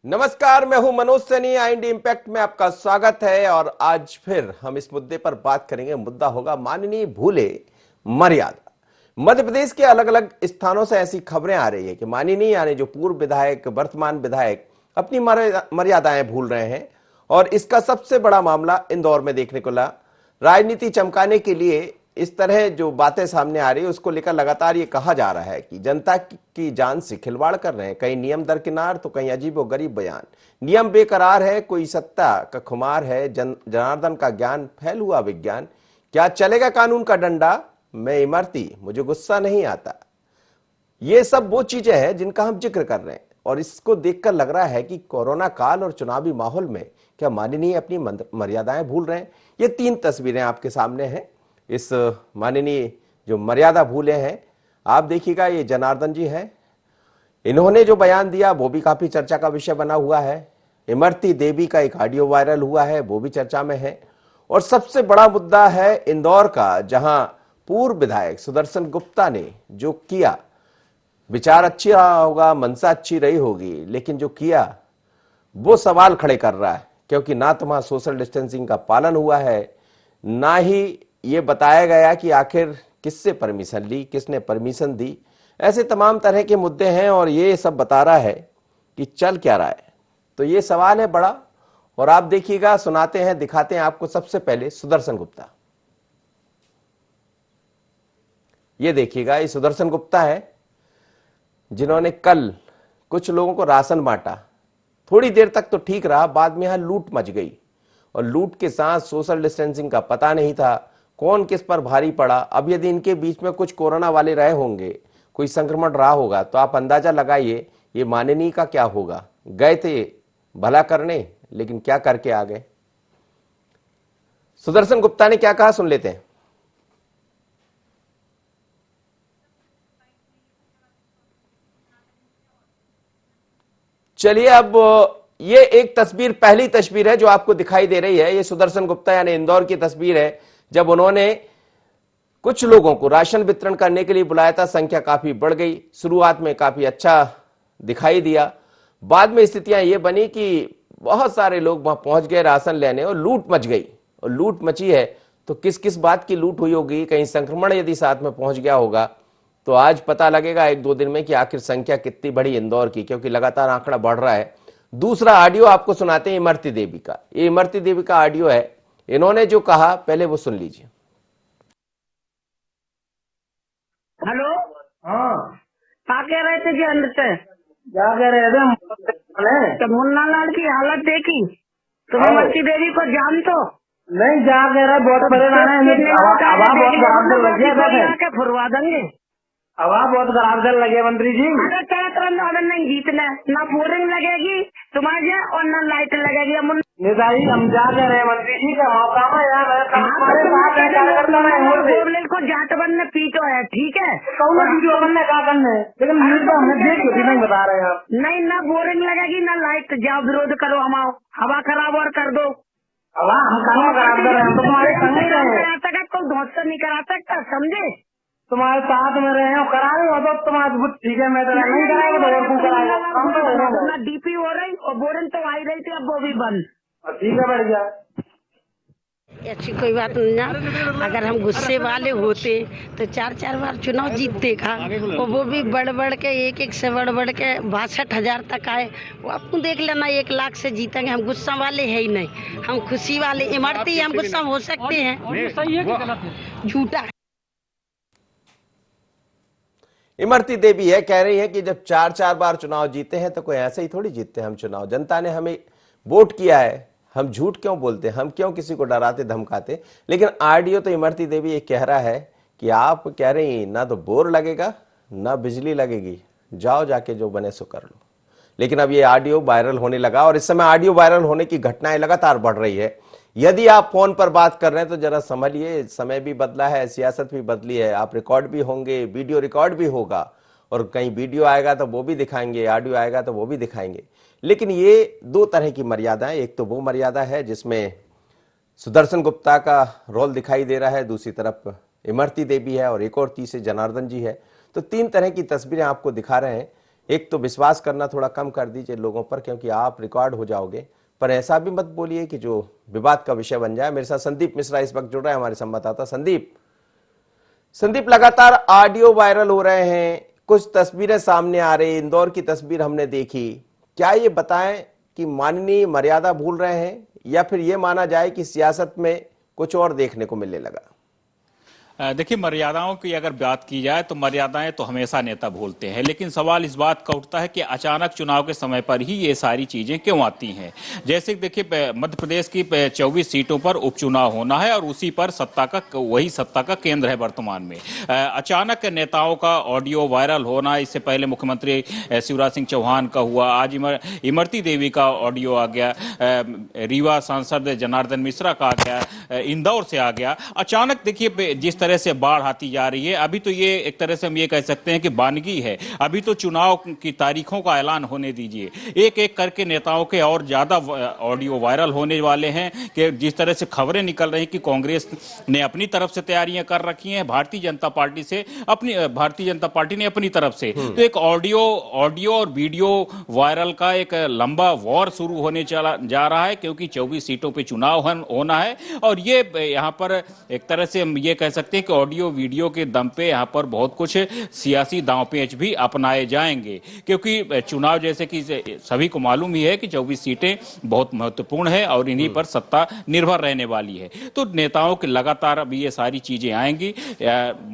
नमस्कार, मैं हूं मनोज सैनी। आईएनडी इम्पैक्ट में आपका स्वागत है और आज फिर हम इस मुद्दे पर बात करेंगे। मुद्दा होगा माननीय भूले मर्यादा। मध्य प्रदेश के अलग अलग स्थानों से ऐसी खबरें आ रही है कि माननीय यानी जो पूर्व विधायक, वर्तमान विधायक अपनी मर्यादाएं भूल रहे हैं और इसका सबसे बड़ा मामला इंदौर में देखने को मिला। राजनीति चमकाने के लिए इस तरह जो बातें सामने आ रही है उसको लेकर लगातार ये कहा जा रहा है कि जनता की जान से खिलवाड़ कर रहे हैं। कहीं नियम दरकिनार तो कहीं अजीबोगरीब बयान। नियम बेकरार है, कोई सत्ता का खुमार है, जनार्दन का ज्ञान फैल हुआ विज्ञान। क्या चलेगा कानून का डंडा, मैं इमरती, मुझे गुस्सा नहीं आता। ये सब वो चीजें हैं जिनका हम जिक्र कर रहे हैं और इसको देखकर लग रहा है कि कोरोना काल और चुनावी माहौल में क्या माननीय अपनी मर्यादाएं भूल रहे हैं। ये 3 तस्वीरें आपके सामने हैं। इस माननीय जो मर्यादा भूले हैं, आप देखिएगा, ये जनार्दन जी हैं। इन्होंने जो बयान दिया वो भी काफी चर्चा का विषय बना हुआ है। इमरती देवी का एक ऑडियो वायरल हुआ है, वो भी चर्चा में है। और सबसे बड़ा मुद्दा है इंदौर का, जहां पूर्व विधायक सुदर्शन गुप्ता ने जो किया, विचार अच्छी रहा होगा, मंशा अच्छी रही होगी, लेकिन जो किया वो सवाल खड़े कर रहा है। क्योंकि ना तो वहां सोशल डिस्टेंसिंग का पालन हुआ है, ना ही ये बताया गया कि आखिर किससे परमिशन ली, किसने परमिशन दी। ऐसे तमाम तरह के मुद्दे हैं और ये सब बता रहा है कि चल क्या रहा है। तो ये सवाल है बड़ा और आप देखिएगा, सुनाते हैं, दिखाते हैं आपको। सबसे पहले सुदर्शन गुप्ता, ये देखिएगा, ये सुदर्शन गुप्ता है जिन्होंने कल कुछ लोगों को राशन बांटा। थोड़ी देर तक तो ठीक रहा, बाद में यहां लूट मच गई और लूट के साथ सोशल डिस्टेंसिंग का पता नहीं था, कौन किस पर भारी पड़ा। अब यदि इनके बीच में कुछ कोरोना वाले रहे होंगे, कोई संक्रमण रहा होगा, तो आप अंदाजा लगाइए ये माननीय का क्या होगा। गए थे भला करने, लेकिन क्या करके आ गए। सुदर्शन गुप्ता ने क्या कहा, सुन लेते हैं। चलिए, अब ये एक तस्वीर, पहली तस्वीर है जो आपको दिखाई दे रही है। ये सुदर्शन गुप्ता यानी इंदौर की तस्वीर है, जब उन्होंने कुछ लोगों को राशन वितरण करने के लिए बुलाया था। संख्या काफी बढ़ गई, शुरुआत में काफी अच्छा दिखाई दिया, बाद में स्थितियां ये बनी कि बहुत सारे लोग वहां पहुंच गए राशन लेने और लूट मच गई। और लूट मची है तो किस किस बात की लूट हुई होगी, कहीं संक्रमण यदि साथ में पहुंच गया होगा तो आज पता लगेगा 1-2 दिन में कि आखिर संख्या कितनी बढ़ी इंदौर की, क्योंकि लगातार आंकड़ा बढ़ रहा है। दूसरा ऑडियो आपको सुनाते हैं इमरती देवी का। ये इमरती देवी का ऑडियो है, इन्होंने जो कहा पहले वो सुन लीजिए। हेलो, हाँ, क्या कह रहे थे जी अंदर से? क्या कह रहे थे? तो मुन्ना लाल की हालत देखी? तुम्हें हाँ। मर्ती देवी को जान तो नहीं, क्या कह रहे, बहुत परेशान है। हवा बहुत खराब चल रही है, के फुरवा देंगे। हवा बहुत खराब चल रही है मंत्री जी। अगर क्या तुरंत ऑर्डर नहीं जीतना, ना बोरिंग लगेगी तुम्हारे और ना लाइट लगेगी। नेताजी, हम क्या कह रहे हैं मंत्री जी का मौका है यार, हमारे साथ है, कार्यकर्ता में को जाटवन ने पीटो है, ठीक है? कौन वीडियो बनने क्या करने, लेकिन न्यूज तो हमने देख ली, नहीं बता रहे हैं आप। नहीं, ना बोरिंग लगेगी ना लाइट। जाओ विरोध करो, हम आओ, हवा खराब और कर दो। हवा हम काम खराब कर रहे हैं, हम तो तुम्हारे संग ही रहे हैं। कोई धोखा नहीं करा सकता, समझे? तुम्हारे साथ में रहे हो, करा रहे हो तो तुम्हारे ठीक है, मैं तो नहीं कराएगा तो और क्यों कराएगा, हम तो ना डीपी हो रही और बोरिंग तो आ ही रही थी, अब वो भी बंद। ठीक है, बढ़ गया। अच्छी कोई बात नहीं ना। अगर हम गुस्से वाले होते तो 4-4 बार चुनाव जीतते का, और वो भी बढ़ बढ़ के एक से बढ़ के 62,000 तक आए। वो आपको देख लेना, 1 लाख से जीतेंगे। हम गुस्सा वाले है ही नहीं, हम खुशी वाले। इमरती हम गुस्सा हो सकते हैं, झूठा है। इमरती देवी है, कह रही है कि जब 4-4 बार चुनाव जीते हैं तो कोई ऐसे ही थोड़ी जीतते हैं हम चुनाव। जनता ने हमें वोट किया है, हम झूठ क्यों बोलते, हम क्यों किसी को डराते धमकाते। लेकिन ऑडियो तो इमरती देवी ये कह रहा है कि आप कह रही ना तो बोर लगेगा ना बिजली लगेगी, जाओ जाके जो बने सो कर लो। लेकिन अब ये ऑडियो वायरल होने लगा और इस समय ऑडियो वायरल होने की घटनाएं लगातार बढ़ रही है। यदि आप फोन पर बात कर रहे हैं तो जरा समझिए, समय भी बदला है, सियासत भी बदली है। आप रिकॉर्ड भी होंगे, वीडियो रिकॉर्ड भी होगा और कहीं वीडियो आएगा तो वो भी दिखाएंगे, ऑडियो आएगा तो वो भी दिखाएंगे। लेकिन ये 2 तरह की मर्यादाएं, एक तो वो मर्यादा है जिसमें सुदर्शन गुप्ता का रोल दिखाई दे रहा है, दूसरी तरफ इमरती देवी है और एक और तीसरे जनार्दन जी है। तो 3 तरह की तस्वीरें आपको दिखा रहे हैं। एक तो विश्वास करना थोड़ा कम कर दीजिए लोगों पर, क्योंकि आप रिकॉर्ड हो जाओगे। पर ऐसा भी मत बोलिए कि जो विवाद का विषय बन जाए। मेरे साथ संदीप मिश्रा इस वक्त जुड़ रहे हैं, हमारे संवाददाता। संदीप, लगातार ऑडियो वायरल हो रहे हैं, कुछ तस्वीरें सामने आ रही, इंदौर की तस्वीर हमने देखी। क्या ये बताएं कि माननीय मर्यादा भूल रहे हैं, या फिर ये माना जाए कि सियासत में कुछ और देखने को मिलने लगा? देखिए, मर्यादाओं की अगर बात की जाए तो मर्यादाएं तो हमेशा नेता भूलते हैं, लेकिन सवाल इस बात का उठता है कि अचानक चुनाव के समय पर ही ये सारी चीजें क्यों आती हैं। जैसे देखिए, मध्य प्रदेश की 24 सीटों पर उपचुनाव होना है और उसी पर वही सत्ता का केंद्र है वर्तमान में। अचानक नेताओं का ऑडियो वायरल होना, इससे पहले मुख्यमंत्री शिवराज सिंह चौहान का हुआ, आज इमरती देवी का ऑडियो आ गया, रीवा सांसद जनार्दन मिश्रा का आ गया, इंदौर से आ गया। अचानक देखिए जिस तरह से बाढ़ आती जा रही है, अभी तो ये एक तरह से हम ये कह सकते हैं कि बानगी है। अभी तो चुनाव की तारीखों का ऐलान होने दीजिए, एक एक करके नेताओं के और ज्यादा ऑडियो वायरल होने वाले हैं। कि जिस तरह से खबरें निकल रही कि कांग्रेस ने अपनी तरफ से तैयारियां कर रखी हैं, भारतीय जनता पार्टी ने अपनी तरफ से, तो एक ऑडियो और वीडियो वायरल का एक लंबा वॉर शुरू होने जा रहा है, क्योंकि 24 सीटों पर चुनाव होना है। और ये यहाँ पर एक तरह से हम ये कह सकते हैं कि ऑडियो वीडियो के दम पे यहाँ पर बहुत कुछ सियासी दांवपेच भी अपनाए जाएंगे, क्योंकि चुनाव जैसे कि सभी को मालूम ही है कि 24 सीटें बहुत महत्वपूर्ण है और इन्हीं पर सत्ता निर्भर रहने वाली है। तो नेताओं के लगातार अभी ये सारी चीजें आएंगी,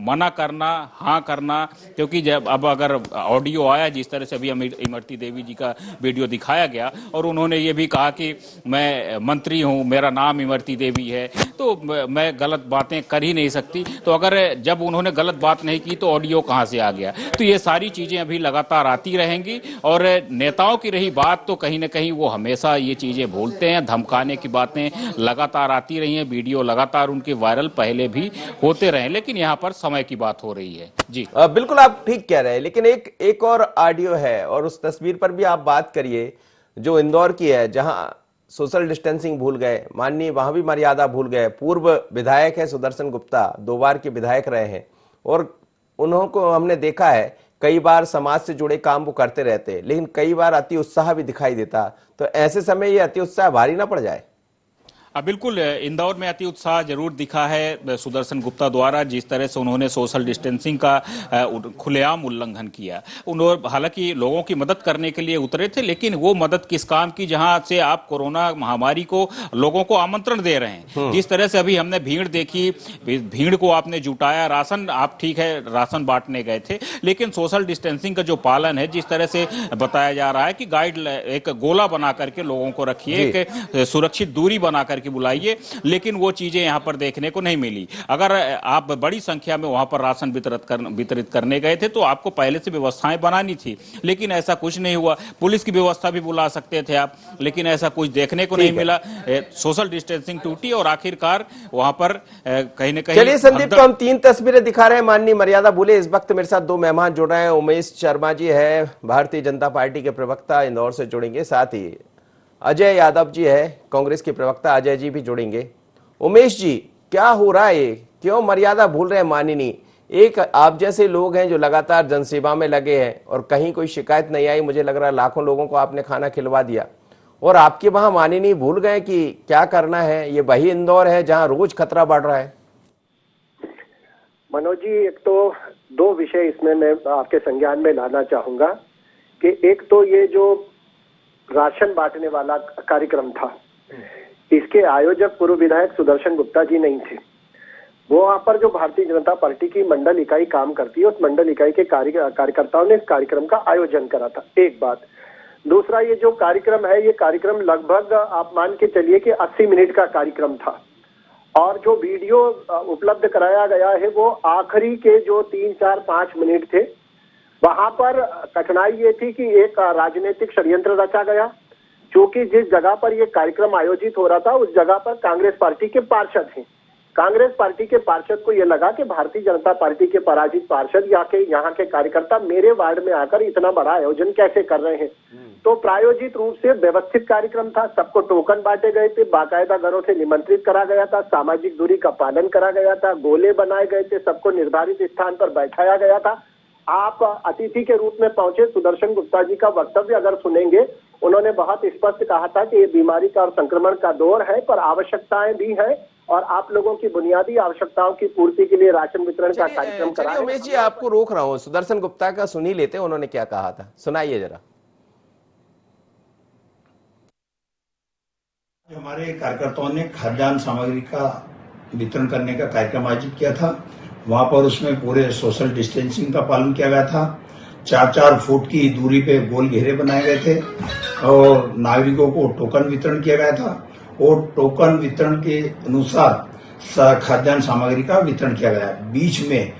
मना करना, हाँ करना, क्योंकि जब अब अगर ऑडियो आया, जिस तरह से अभी इमरती देवी जी का वीडियो दिखाया गया और उन्होंने ये भी कहा कि मैं मंत्री हूं, मेरा नाम इमरती देवी है, तो मैं गलत बातें कर ही नहीं सकती। तो अगर जब उन्होंने गलत बात नहीं की तो ऑडियो कहां से आ गया? तो ये सारी चीजें अभी लगातार आती रहेंगी। और नेताओं की रही बात, तो कहीं ना कहीं वो हमेशा ये चीजें भूलते हैं। धमकाने की बातें लगातार आती रही हैं, वीडियो लगातार उनके वायरल पहले भी होते रहे, लेकिन यहाँ पर समय की बात हो रही है। जी बिल्कुल, आप ठीक कह रहे हैं, लेकिन एक और ऑडियो है और उस तस्वीर पर भी आप बात करिए जो इंदौर की है, जहां सोशल डिस्टेंसिंग भूल गए माननीय, वहां भी मर्यादा भूल गए। पूर्व विधायक है सुदर्शन गुप्ता, 2 बार के विधायक रहे हैं और उन्होंने हमने देखा है कई बार समाज से जुड़े काम वो करते रहते, लेकिन कई बार अति उत्साह भी दिखाई देता। तो ऐसे समय ये अति उत्साह भारी ना पड़ जाए? बिल्कुल, इंदौर में अति उत्साह जरूर दिखा है सुदर्शन गुप्ता द्वारा, जिस तरह से उन्होंने सोशल डिस्टेंसिंग का खुलेआम उल्लंघन किया। उन्होंने हालांकि लोगों की मदद करने के लिए उतरे थे, लेकिन वो मदद किस काम की, जहां से आप कोरोना महामारी को लोगों को आमंत्रण दे रहे हैं। जिस तरह से अभी हमने भीड़ देखी, भीड़ को आपने जुटाया, राशन, आप ठीक है राशन बांटने गए थे, लेकिन सोशल डिस्टेंसिंग का जो पालन है, जिस तरह से बताया जा रहा है कि एक गोला बना करके लोगों को रखिए, एक सुरक्षित दूरी बना करके बुलाइए, लेकिन वो चीजें यहां पर देखने को नहीं मिली। अगर आप बड़ी संख्या में वहां पर राशन वितरित करने गए थे तो आपको पहले से व्यवस्थाएं बनानी थी, लेकिन ऐसा कुछ नहीं हुआ। पुलिस की व्यवस्था भी बुला सकते थे आप, लेकिन ऐसा कुछ देखने को नहीं मिला। सोशल डिस्टेंसिंग टूटी और आखिरकार वहां पर कहीं ना कहीं। चलिए संदीप, तो हम 3 तस्वीरें दिखा रहे हैं, माननीय मर्यादा भूले। इस वक्त मेरे साथ 2 मेहमान जुड़ रहे हैं। उमेश शर्मा जी है, भारतीय जनता पार्टी के प्रवक्ता, इंदौर से जुड़ेंगे। साथ ही अजय यादव जी है, कांग्रेस के प्रवक्ता, अजय जी भी जुड़ेंगे। उमेश जी, क्या हो रहा है, क्यों मर्यादा भूल रहे हैं माननीय? एक आप जैसे लोग हैं जो लगातार जनसेवा में लगे हैं और कहीं कोई शिकायत नहीं आई, मुझे लग रहा है लाखों लोगों को आपने खाना खिलवा दिया, और आपके वहां माननीय भूल गए कि क्या करना है। ये वही इंदौर है जहां रोज खतरा बढ़ रहा है। मनोज जी, एक तो 2 विषय इसमें मैं आपके संज्ञान में लाना चाहूंगा कि एक तो ये जो राशन बांटने वाला कार्यक्रम था, इसके आयोजक पूर्व विधायक सुदर्शन गुप्ता जी नहीं थे। वो वहां पर जो भारतीय जनता पार्टी की मंडल इकाई काम करती है, उस मंडल इकाई के कार्यकर्ताओं ने इस कार्यक्रम का आयोजन करा था, एक बात। दूसरा, ये जो कार्यक्रम है, ये कार्यक्रम लगभग आप मान के चलिए कि 80 मिनट का कार्यक्रम था, और जो वीडियो उपलब्ध कराया गया है वो आखिरी के जो 3, 4, 5 मिनट थे। वहां पर कठिनाई ये थी कि एक राजनीतिक षड्यंत्र रचा गया, क्योंकि जिस जगह पर ये कार्यक्रम आयोजित हो रहा था उस जगह पर कांग्रेस पार्टी के पार्षद हैं। कांग्रेस पार्टी के पार्षद को यह लगा कि भारतीय जनता पार्टी के पराजित पार्षद यहाँ के कार्यकर्ता मेरे वार्ड में आकर इतना बड़ा आयोजन कैसे कर रहे हैं। तो प्रायोजित रूप से व्यवस्थित कार्यक्रम था, सबको टोकन बांटे गए थे, बाकायदा घरों से निमंत्रित करा गया था, सामाजिक दूरी का पालन करा गया था, गोले बनाए गए थे, सबको निर्धारित स्थान पर बैठाया गया था, आप अतिथि के रूप में पहुंचे, सुदर्शन गुप्ता जी का वक्तव्य अगर सुनेंगे, उन्होंने बहुत स्पष्ट कहा था कि ये बीमारी का और संक्रमण का दौर है, पर आवश्यकताएं भी हैं और आप लोगों की बुनियादी आवश्यकताओं की पूर्ति के लिए राशन वितरण का कार्यक्रम चलिए कराएं। उमेश जी, आपको रोक रहा हूं, सुदर्शन गुप्ता का सुन ही लेते हैं, उन्होंने क्या कहा था, सुनाइए जरा। हमारे कार्यकर्ताओं ने खाद्यान्न सामग्री का वितरण करने का कार्यक्रम आयोजित किया था। वहां पर उसमें पूरे सोशल डिस्टेंसिंग का पालन किया गया था। 4-4 फुट की दूरी पे गोल घेरे बनाए गए थे और नागरिकों को टोकन वितरण किया गया था और टोकन वितरण के अनुसार खाद्यान्न सामग्री का वितरण किया गया। बीच में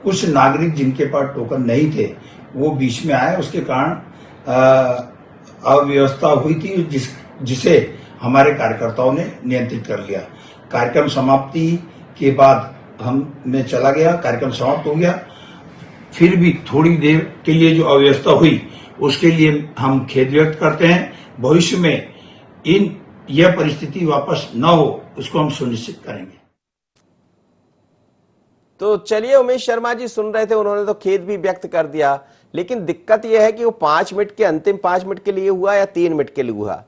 कुछ नागरिक जिनके पास टोकन नहीं थे वो बीच में आए, उसके कारण अव्यवस्था हुई थी, जिसे हमारे कार्यकर्ताओं ने नियंत्रित कर लिया। कार्यक्रम समाप्ति के बाद मैं चला गया, कार्यक्रम समाप्त हो गया। फिर भी थोड़ी देर के लिए जो अव्यवस्था हुई उसके लिए हम खेद व्यक्त करते हैं। भविष्य में यह परिस्थिति वापस न हो उसको हम सुनिश्चित करेंगे। तो चलिए, उमेश शर्मा जी सुन रहे थे, उन्होंने तो खेद भी व्यक्त कर दिया, लेकिन दिक्कत यह है कि वो 5 मिनट के, अंतिम 5 मिनट के लिए हुआ या 3 मिनट के लिए हुआ,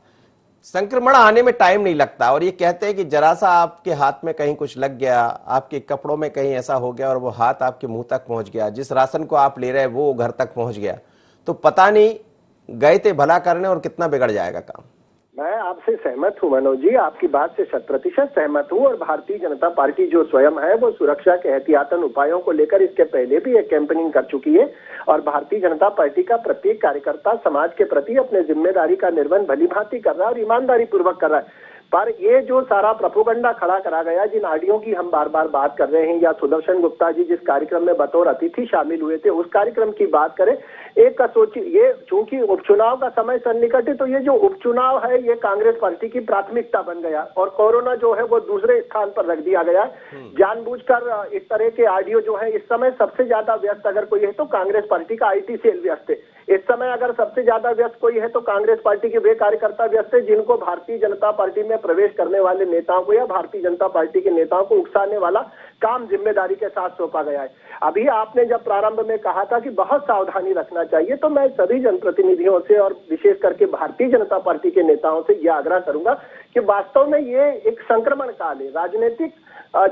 संक्रमण आने में टाइम नहीं लगता। और ये कहते हैं कि जरा सा आपके हाथ में कहीं कुछ लग गया, आपके कपड़ों में कहीं ऐसा हो गया और वो हाथ आपके मुंह तक पहुंच गया, जिस राशन को आप ले रहे हैं वो घर तक पहुंच गया, तो पता नहीं गए थे भला करने और कितना बिगड़ जाएगा काम। मैं आपसे सहमत हूं मनोज जी, आपकी बात से 100% सहमत हूं। और भारतीय जनता पार्टी जो स्वयं है वो सुरक्षा के एहतियातन उपायों को लेकर इसके पहले भी एक कैंपेनिंग कर चुकी है और भारतीय जनता पार्टी का प्रत्येक कार्यकर्ता समाज के प्रति अपने जिम्मेदारी का निर्वहन भलीभांति कर रहा है और ईमानदारी पूर्वक कर रहा है। पर ये जो सारा प्रोपोगंडा खड़ा करा गया, जिन ऑडियो की हम बार बार बात कर रहे हैं, या सुदर्शन गुप्ता जी जिस कार्यक्रम में बतौर अतिथि शामिल हुए थे उस कार्यक्रम की बात करें, एक का सोचिए, ये चूंकि उपचुनाव का समय सन्निकट है तो ये जो उपचुनाव है ये कांग्रेस पार्टी की प्राथमिकता बन गया और कोरोना जो है वो दूसरे स्थान पर रख दिया गया। जानबूझकर इस तरह के ऑडियो जो है, इस समय सबसे ज्यादा व्यस्त अगर कोई है तो कांग्रेस पार्टी का IT सेल व्यस्त है। इस समय अगर सबसे ज्यादा व्यस्त कोई है तो कांग्रेस पार्टी के वे कार्यकर्ता व्यस्त है जिनको भारतीय जनता पार्टी में प्रवेश करने वाले नेताओं को या भारतीय जनता पार्टी के नेताओं को उकसाने वाला काम जिम्मेदारी के साथ सौंपा गया है। अभी आपने जब प्रारंभ में कहा था कि बहुत सावधानी रखना चाहिए, तो मैं सभी जनप्रतिनिधियों से और विशेष करके भारतीय जनता पार्टी के नेताओं से यह आग्रह करूंगा कि वास्तव में ये एक संक्रमण काल है, राजनीतिक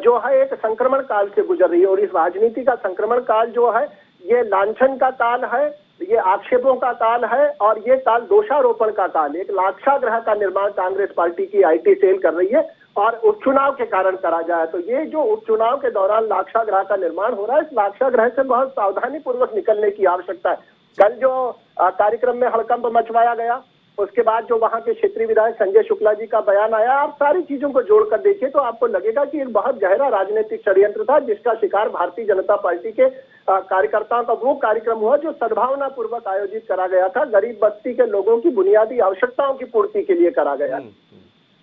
जो है एक संक्रमण काल से गुजर रही है और इस राजनीति का संक्रमण काल जो है ये लांछन का काल है, ये आक्षेपों का काल है और ये काल दोषारोपण का काल है। एक लाक्षागृह का निर्माण कांग्रेस पार्टी की IT सेल कर रही है और उपचुनाव के कारण करा जाए, तो ये जो उपचुनाव के दौरान लाक्षागृह का निर्माण हो रहा है, इस लाक्षागृह से बहुत सावधानी पूर्वक निकलने की आवश्यकता है। कल जो कार्यक्रम में हड़कंप मचवाया गया, उसके बाद जो वहां के क्षेत्रीय विधायक संजय शुक्ला जी का बयान आया, आप सारी चीजों को जोड़कर देखिए तो आपको लगेगा कि एक बहुत गहरा राजनीतिक षड्यंत्र था जिसका शिकार भारतीय जनता पार्टी के कार्यकर्ताओं का वो कार्यक्रम हुआ जो सद्भावना पूर्वक आयोजित करा गया था, गरीब बस्ती के लोगों की बुनियादी आवश्यकताओं की पूर्ति के लिए करा गया।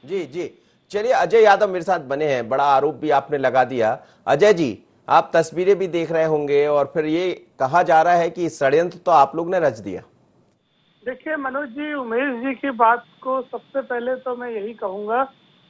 जी चलिए, अजय यादव मेरे साथ बने हैं, बड़ा आरोप भी आपने लगा दिया। अजय जी, आप तस्वीरें भी देख रहे होंगे और फिर ये कहा जा रहा है कि षड्यंत्र तो आप लोग ने रच दिया। देखिए मनोज जी, उमेश जी की बात को सबसे पहले तो मैं यही कहूंगा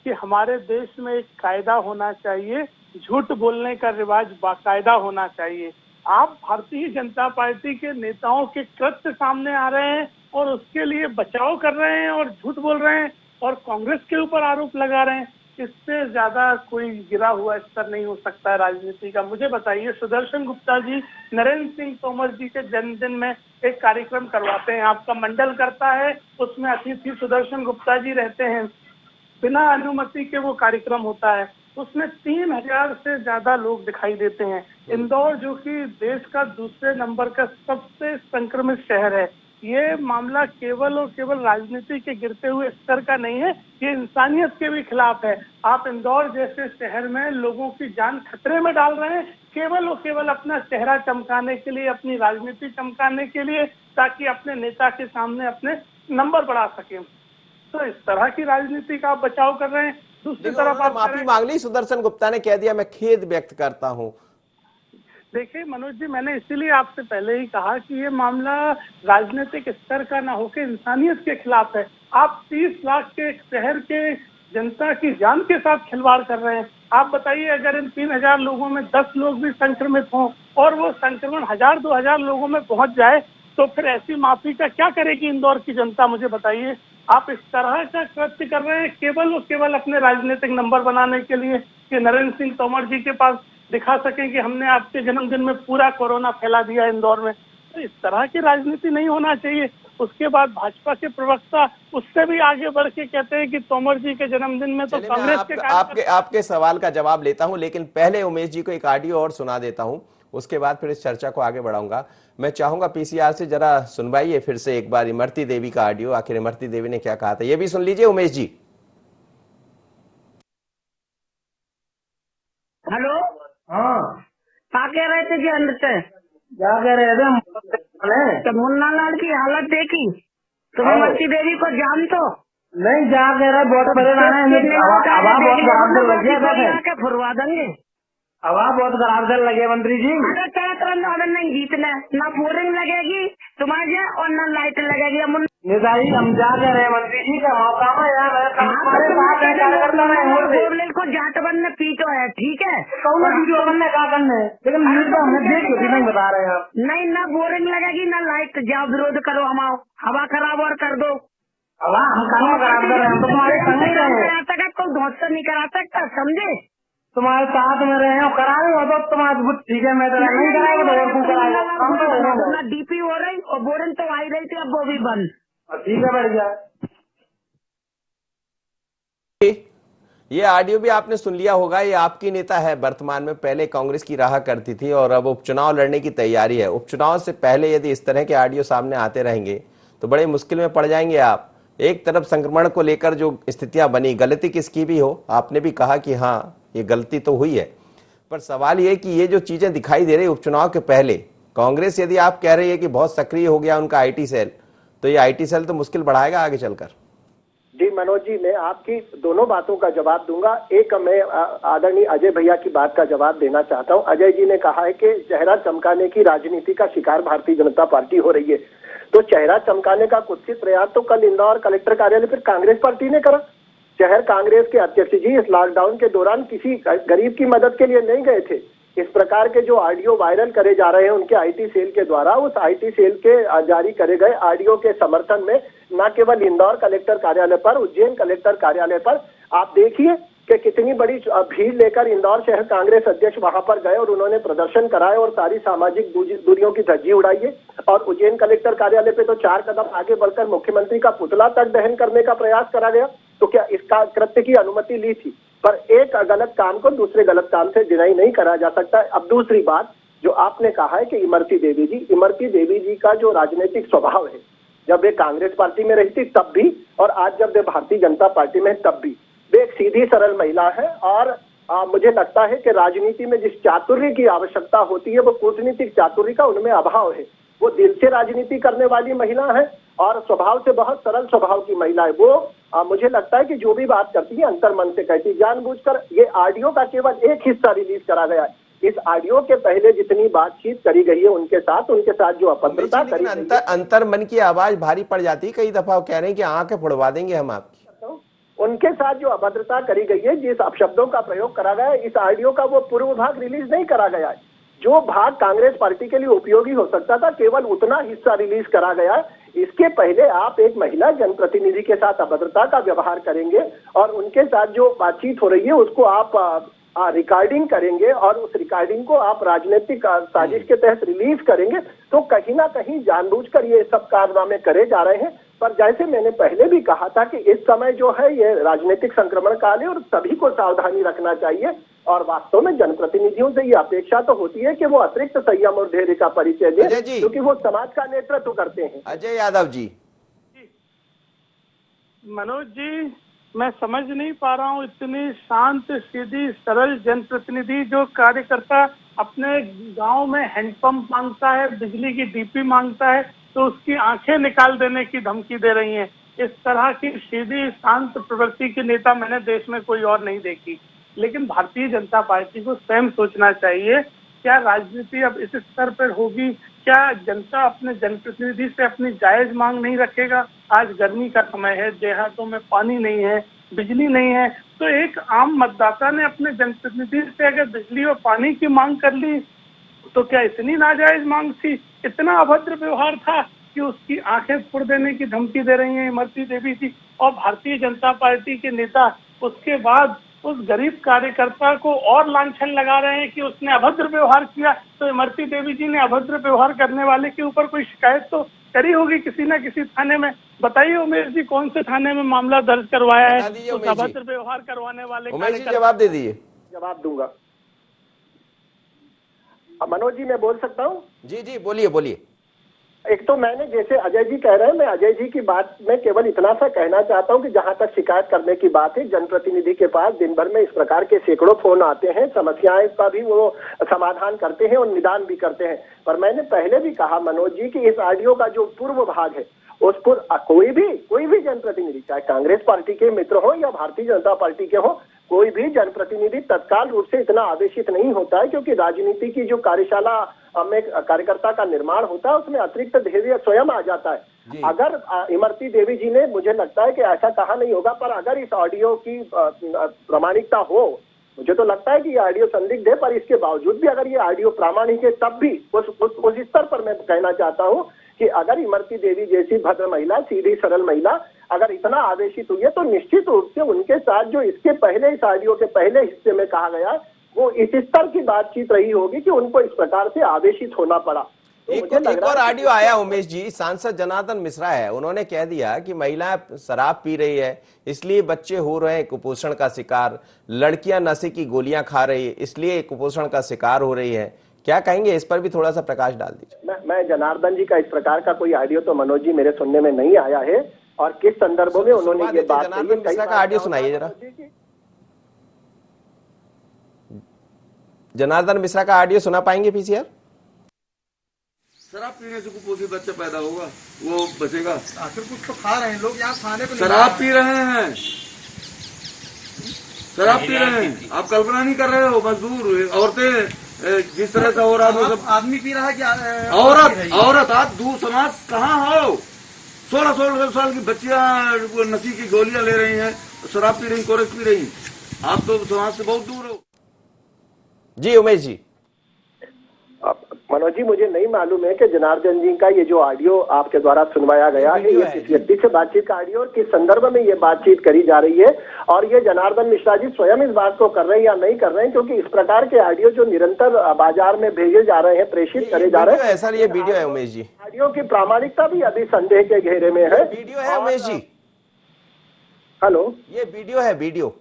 कि हमारे देश में एक कायदा होना चाहिए, झूठ बोलने का रिवाज बाकायदा होना चाहिए। आप भारतीय जनता पार्टी के नेताओं के कृत्य सामने आ रहे हैं और उसके लिए बचाव कर रहे हैं और झूठ बोल रहे हैं और कांग्रेस के ऊपर आरोप लगा रहे हैं। इससे ज्यादा कोई गिरा हुआ स्तर नहीं हो सकता है राजनीति का। मुझे बताइए, सुदर्शन गुप्ता जी नरेंद्र सिंह तोमर जी के जन्मदिन में एक कार्यक्रम करवाते हैं, आपका मंडल करता है, उसमें अतिथि सुदर्शन गुप्ता जी रहते हैं, बिना अनुमति के वो कार्यक्रम होता है, उसमें 3000 से ज्यादा लोग दिखाई देते हैं। इंदौर जो कि देश का दूसरे नंबर का सबसे संक्रमित शहर है, ये मामला केवल और केवल राजनीति के गिरते हुए स्तर का नहीं है, ये इंसानियत के भी खिलाफ है। आप इंदौर जैसे शहर में लोगों की जान खतरे में डाल रहे हैं केवल और केवल अपना चेहरा चमकाने के लिए, अपनी राजनीति चमकाने के लिए, ताकि अपने नेता के सामने अपने नंबर बढ़ा सकें। तो इस तरह की राजनीति का आप बचाव कर रहे हैं। दूसरी तरफ आप माफी मांग ली, सुदर्शन गुप्ता ने कह दिया मैं खेद व्यक्त करता हूं। देखिए मनोज जी, मैंने इसीलिए आपसे पहले ही कहा कि ये मामला राजनीतिक स्तर का ना होकर इंसानियत के खिलाफ है। आप 30 लाख के शहर के जनता की जान के साथ खिलवाड़ कर रहे हैं। आप बताइए, अगर इन 3000 लोगों में 10 लोग भी संक्रमित हों और वो संक्रमण 1000-2000 लोगों में पहुंच जाए, तो फिर ऐसी माफी का क्या करेगी इंदौर की जनता, मुझे बताइए। आप इस तरह का कृत्य कर रहे हैं केवल अपने राजनीतिक नंबर बनाने के लिए, कि नरेंद्र सिंह तोमर जी के पास दिखा सकें कि हमने आपके जन्मदिन में पूरा कोरोना फैला दिया इंदौर में। तो इस तरह की राजनीति नहीं होना चाहिए। उसके बाद भाजपा के प्रवक्ता उससे भी आगे बढ़ के कहते हैं कि तोमर जी के जन्मदिन में तो चलिए, मैं कांग्रेस के आपके सवाल का जवाब लेता हूं, लेकिन पहले उमेश जी को एक ऑडियो और सुना देता हूं, उसके बाद फिर इस चर्चा को आगे बढ़ाऊंगा। मैं चाहूंगा पीसीआर से जरा सुनवाइए फिर से एक बार इमरती देवी का ऑडियो, आखिर इमरती देवी ने क्या कहा था, ये भी सुन लीजिए उमेश जी। हेलो, हाँ, क्या कह रहे थे जी अंदर से? क्या कह रहे थे? तो मुन्ना लाल की हालत देखी तुम? हाँ। इमरती देवी को जान तो नहीं, क्या कह रहे? बहुत परेशान है, हवा बहुत खराब चल रही है, के फुरवा देंगे। हवा बहुत खराब चल रही है मंत्री जी। अरे क्या तुरंत ऑर्डर नहीं जीतना, ना बोरिंग लगेगी तुम्हारे और ना लाइट लगेगी। निशाई, हम क्या कह रहे हैं मंत्री जी का मौका में यार बोरलेल को जाटवन ने पीटो है, ठीक है? कौन वीडियो बनने क्या करने, लेकिन न्यूज में हमने देख के नहीं बता रहे हैं आप। नहीं, ना बोरिंग लगेगी ना लाइट, जाओ विरोध करो, हम आओ, हवा खराब और कर दो। हवा हम काम खराब कर रहे हैं, हम तो तुम्हारे संग ही रहे हैं। करा सकता, कोई धोस नहीं करा सकता, समझे? तुम्हारे साथ में रहे हो, कराए हो तो तुम्हारे ठीक है, मैं तो नहीं कराएगा तो और क्यों कराएगा? ना डीपी हो रही और बोरिंग तो आई रही थी, अब वो भी बंद। ठीक है, बढ़ गया। ये ऑडियो भी आपने सुन लिया होगा। ये आपकी नेता है, वर्तमान में, पहले कांग्रेस की रहा करती थी और अब उपचुनाव लड़ने की तैयारी है। उपचुनाव से पहले यदि इस तरह के ऑडियो सामने आते रहेंगे तो बड़े मुश्किल में पड़ जाएंगे आप। एक तरफ संक्रमण को लेकर जो स्थितियां बनी, गलती किसकी भी हो, आपने भी कहा कि हाँ ये गलती तो हुई है, पर सवाल ये कि ये जो चीजें दिखाई दे रही उपचुनाव के पहले, कांग्रेस यदि आप कह रही है कि बहुत सक्रिय हो गया उनका आईटी सेल, तो ये आईटी सेल तो मुश्किल बढ़ाएगा आगे चलकर। जी मनोज जी, मैं आपकी दोनों बातों का जवाब दूंगा। एक, मैं आदरणीय अजय भैया की बात का जवाब देना चाहता हूं। अजय जी ने कहा है कि चेहरा चमकाने की राजनीति का शिकार भारतीय जनता पार्टी हो रही है, तो चेहरा चमकाने का कुत्सित प्रयास तो कल इंदौर कलेक्टर कार्यालय पर कांग्रेस पार्टी ने करा। शहर कांग्रेस के अध्यक्ष जी इस लॉकडाउन के दौरान किसी गरीब की मदद के लिए नहीं गए थे। इस प्रकार के जो ऑडियो वायरल करे जा रहे हैं उनके आईटी सेल के द्वारा, उस आईटी सेल के जारी करे गए ऑडियो के समर्थन में न केवल इंदौर कलेक्टर कार्यालय पर, उज्जैन कलेक्टर कार्यालय पर आप देखिए कि कितनी बड़ी भीड़ लेकर इंदौर शहर कांग्रेस अध्यक्ष वहां पर गए और उन्होंने प्रदर्शन कराए और सारी सामाजिक दूरियों की धज्जी उड़ाई है। और उज्जैन कलेक्टर कार्यालय पे तो 4 कदम आगे बढ़कर मुख्यमंत्री का पुतला तक दहन करने का प्रयास करा गया। तो क्या इसका कृत्य की अनुमति ली थी? पर एक गलत काम को दूसरे गलत काम से डिनाई नहीं करा जा सकता। अब दूसरी बात जो आपने कहा है कि इमरती देवी जी का जो राजनीतिक स्वभाव है, जब वे कांग्रेस पार्टी में रही थी तब भी और आज जब वे भारतीय जनता पार्टी में तब भी, वे एक सीधी सरल महिला है। और मुझे लगता है कि राजनीति में जिस चातुर्य की आवश्यकता होती है वो कूटनीतिक चातुर्य का उनमें अभाव है। वो दिल से राजनीति करने वाली महिला है और स्वभाव से बहुत सरल स्वभाव की महिला है। वो मुझे लगता है कि जो भी बात करती है अंतर मन से कहती है। जानबूझकर ये ऑडियो का केवल एक हिस्सा रिलीज करा गया है। इस ऑडियो के पहले जितनी बातचीत करी गई है उनके साथ जो अभद्रता करी गई है, अंतर मन की आवाज भारी पड़ जाती है। कई दफा कह रहे हैं कि आंखें फोड़वा देंगे हम आपकी। उनके साथ जो अभद्रता करी गई है, जिस अपशब्दों का प्रयोग करा गया है, इस ऑडियो का वो पूर्व भाग रिलीज नहीं करा गया है। जो भाग कांग्रेस पार्टी के लिए उपयोगी हो सकता था केवल उतना हिस्सा रिलीज करा गया है। इसके पहले आप एक महिला जनप्रतिनिधि के साथ अभद्रता का व्यवहार करेंगे और उनके साथ जो बातचीत हो रही है उसको आप रिकॉर्डिंग करेंगे और उस रिकॉर्डिंग को आप राजनीतिक साजिश के तहत रिलीज करेंगे, तो कहीं ना कहीं जानबूझकर ये सब कारनामे करे जा रहे हैं। पर जैसे मैंने पहले भी कहा था कि इस समय जो है ये राजनीतिक संक्रमण काल है और सभी को सावधानी रखना चाहिए। और वास्तव में जनप्रतिनिधियों से ये अपेक्षा तो होती है कि वो अतिरिक्त संयम और धैर्य का परिचय दें, क्योंकि वो समाज का नेतृत्व करते हैं। अजय यादव जी। मनोज जी, मैं समझ नहीं पा रहा हूँ, इतनी शांत सीधी सरल जनप्रतिनिधि जो कार्यकर्ता अपने गांव में हैंडपंप मांगता है, बिजली की डीपी मांगता है, तो उसकी आंखें निकाल देने की धमकी दे रही हैं। इस तरह की सीधी शांत प्रवृत्ति की नेता मैंने देश में कोई और नहीं देखी। लेकिन भारतीय जनता पार्टी को स्वयं सोचना चाहिए क्या राजनीति अब इस स्तर पर होगी? क्या जनता अपने जनप्रतिनिधि से अपनी जायज मांग नहीं रखेगा? आज गर्मी का समय है, देहातों में पानी नहीं है, बिजली नहीं है, तो एक आम मतदाता ने अपने जनप्रतिनिधि से अगर बिजली और पानी की मांग कर ली तो क्या इतनी नाजायज मांग थी? इतना अभद्र व्यवहार था कि उसकी आंखें फोड़ देने की धमकी दे रही हैं इमरती देवी जी। और भारतीय जनता पार्टी के नेता उसके बाद उस गरीब कार्यकर्ता को और लांछन लगा रहे हैं कि उसने अभद्र व्यवहार किया। तो इमरती देवी जी ने अभद्र व्यवहार करने वाले के ऊपर कोई शिकायत तो करी होगी किसी न किसी थाने में। बताइए उमेश जी, कौन से थाने में मामला दर्ज करवाया है उस अभद्र व्यवहार करवाने वाले? उमेश जी जवाब दे दीजिए। जवाब दूंगा। मनोज जी, मैं बोल सकता हूँ? जी जी बोलिए बोलिए। एक तो मैंने, जैसे अजय जी कह रहे हैं, मैं अजय जी की बात में केवल इतना सा कहना चाहता हूं कि जहां तक शिकायत करने की बात है, जनप्रतिनिधि के पास दिन भर में इस प्रकार के सैकड़ों फोन आते हैं, समस्याएं का भी वो समाधान करते हैं और निदान भी करते हैं। पर मैंने पहले भी कहा मनोज जी कि इस ऑडियो का जो पूर्व भाग है उस पर कोई भी जनप्रतिनिधि, चाहे कांग्रेस पार्टी के मित्र हो या भारतीय जनता पार्टी के हो, कोई भी जनप्रतिनिधि तत्काल रूप से इतना आवेशित नहीं होता है, क्योंकि राजनीति की जो कार्यशाला में कार्यकर्ता का निर्माण होता है उसमें अतिरिक्त धैर्य स्वयं आ जाता है। अगर इमरती देवी जी ने, मुझे लगता है कि ऐसा कहा नहीं होगा, पर अगर इस ऑडियो की प्रामाणिकता हो, मुझे तो लगता है कि ये ऑडियो संदिग्ध है, पर इसके बावजूद भी अगर ये ऑडियो प्रामाणिक है तब भी उस स्तर पर मैं कहना चाहता हूँ कि अगर इमरती देवी जैसी भद्र महिला, सीधी सरल महिला अगर इतना आवेशित हुई है तो निश्चित रूप से उनके साथ जो इसके पहले, इस ऑडियो के पहले हिस्से में कहा गया, वो इस स्तर की बातचीत रही होगी कि उनको इस प्रकार से आवेशित होना पड़ा। तो एक और ऑडियो आया उमेश जी, सांसद जनार्दन मिश्रा है, उन्होंने कह दिया कि महिलाएं शराब पी रही है इसलिए बच्चे हो रहे हैं कुपोषण का शिकार, लड़कियां नशे की गोलियां खा रही है इसलिए कुपोषण का शिकार हो रही है। क्या कहेंगे इस पर भी थोड़ा सा प्रकाश डाल दीजिए। मैं जनार्दन जी का इस प्रकार का कोई ऑडियो तो मनोज जी मेरे सुनने में नहीं आया है, और किस संदर्भों में उन्होंने ये बात कही। जनार्दन मिश्रा का ऑडियो सुनाइए जरा। जनार्दन मिश्रा का ऑडियो सुना पाएंगे पीसीआर? शराब पीने से कुपोषित बच्चा पैदा होगा, वो बचेगा? आखिर कुछ तो खा रहे हैं लोग, यहाँ खाने पे शराब पी रहे हैं, शराब पी रहे हैं, आप कल्पना नहीं कर रहे हो। मजदूर औरतें जिस तरह से हो रहा है, सब आदमी पी रहा है कि औरत आप दूर समाज कहाँ हो? 16 साल की बच्चियां नशे की गोलियां ले रही हैं, शराब पी रही, कोरस पी रही। आप तो समाज से बहुत दूर हो। जी उमेश जी। मनोज जी, मुझे नहीं मालूम है कि जनार्दन जी का ये जो ऑडियो आपके द्वारा सुनवाया गया है ये किस व्यक्ति से बातचीत का ऑडियो और किस संदर्भ में ये बातचीत करी जा रही है, और ये जनार्दन मिश्रा जी स्वयं इस बात को कर रहे हैं या नहीं कर रहे हैं, क्योंकि इस प्रकार के ऑडियो जो निरंतर बाजार में भेजे जा रहे हैं, प्रेषित करे जा रहे हैं, सर ये वीडियो है उमेश जी, ऑडियो की प्रामाणिकता भी अभी संदेह के घेरे में है। वीडियो है उमेश जी। हेलो, ये वीडियो है, वीडियो।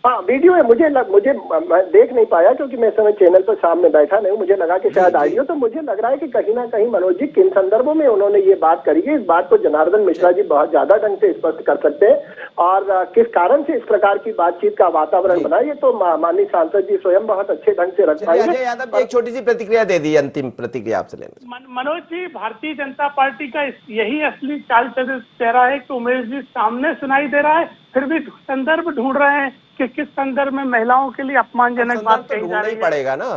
हाँ वीडियो है। मैं देख नहीं पाया क्योंकि मैं इस समय चैनल पर सामने बैठा नहीं हूँ, मुझे लगा कि शायद ऑडियो, तो मुझे लग रहा है कि कहीं ना कहीं मनोज जी किन संदर्भों में उन्होंने ये बात करी है, इस बात को जनार्दन मिश्रा जी बहुत ज्यादा ढंग से स्पष्ट कर सकते हैं, और किस कारण से इस प्रकार की बातचीत का वातावरण बना, ये तो माननीय सांसद जी स्वयं बहुत अच्छे ढंग से रख पाएंगे। अजय यादव एक छोटी सी प्रतिक्रिया दे दी, अंतिम प्रतिक्रिया आपसे लेना। मनोज जी, भारतीय जनता पार्टी का यही असली चाल चेहरा है कि उमेश जी सामने सुनाई दे रहा है, फिर भी संदर्भ ढूंढ रहे हैं कि किस संदर्भ में महिलाओं के लिए अपमानजनक बात कही जा रही है। पड़ेगा ना।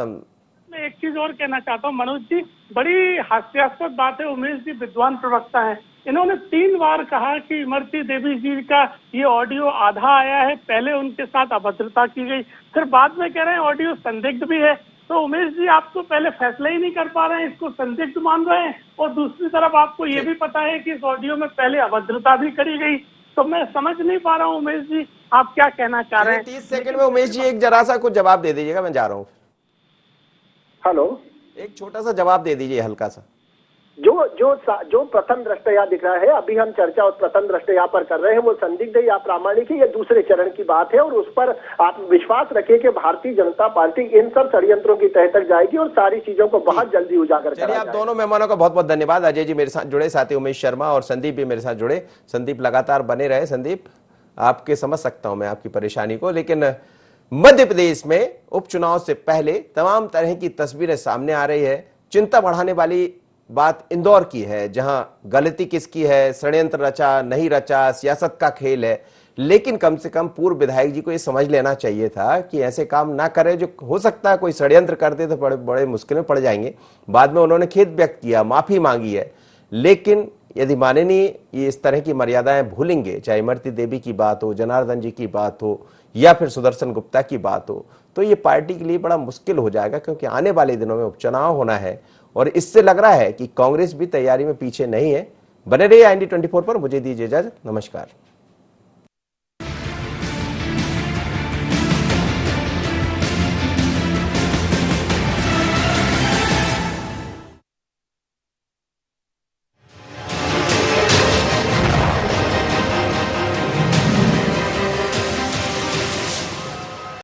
मैं एक चीज और कहना चाहता हूँ मनोज जी, बड़ी हास्यास्पद बात है, उमेश जी विद्वान प्रवक्ता हैं, इन्होंने 3 बार कहा कि इमरती देवी जी का ये ऑडियो आधा आया है, पहले उनके साथ अभद्रता की गई, फिर बाद में कह रहे हैं ऑडियो संदिग्ध भी है। तो उमेश जी, आप तो पहले फैसला ही नहीं कर पा रहे हैं, इसको संदिग्ध मान रहे हैं, और दूसरी तरफ आपको ये भी पता है कि इस ऑडियो में पहले अभद्रता भी करी गई। तो मैं समझ नहीं पा रहा हूँ उमेश जी, आप क्या कहना चाह रहे हैं? 30 सेकंड में उमेश जी एक जरा सा कुछ जवाब दे दीजिएगा, मैं जा रहा हूँ। हेलो, एक छोटा सा जवाब दे दीजिए, हल्का सा। जो प्रथम दृष्टया दिख रहा है, अभी हम चर्चा उस प्रथम दृष्टया पर कर रहे हैं, वो संदिग्ध या प्रामाणिक है, ये दूसरे चरण की बात है, और उस पर आप विश्वास रखिए कि भारतीय जनता पार्टी इन सब षड्यंत्रों की तह तक जाएगी और सारी चीजों को बहुत जल्दी उजागर करेगी। आप दोनों मेहमानों का बहुत बहुत धन्यवाद। अजय जी मेरे साथ जुड़े, साथ ही उमेश शर्मा और संदीप भी मेरे साथ जुड़े। संदीप लगातार बने रहे। संदीप, आपके समझ सकता हूं मैं आपकी परेशानी को, लेकिन मध्य प्रदेश में उपचुनाव से पहले तमाम तरह की तस्वीरें सामने आ रही है। चिंता बढ़ाने वाली बात इंदौर की है, जहां गलती किसकी है, षड्यंत्र रचा नहीं रचा, सियासत का खेल है। लेकिन कम से कम पूर्व विधायक जी को ये समझ लेना चाहिए था कि ऐसे काम ना करे, जो हो सकता है कोई षड्यंत्र करते तो बड़े बड़े मुश्किल में पड़ जाएंगे। बाद में उन्होंने खेद व्यक्त किया, माफी मांगी है, लेकिन यदि माननीय ये इस तरह की मर्यादाएं भूलेंगे, चाहे इमरती देवी की बात हो, जनार्दन जी की बात हो या फिर सुदर्शन गुप्ता की बात हो, तो ये पार्टी के लिए बड़ा मुश्किल हो जाएगा, क्योंकि आने वाले दिनों में उपचुनाव होना है और इससे लग रहा है कि कांग्रेस भी तैयारी में पीछे नहीं है। बने रहिए IND 24 पर, मुझे दीजिए इजाजत, नमस्कार।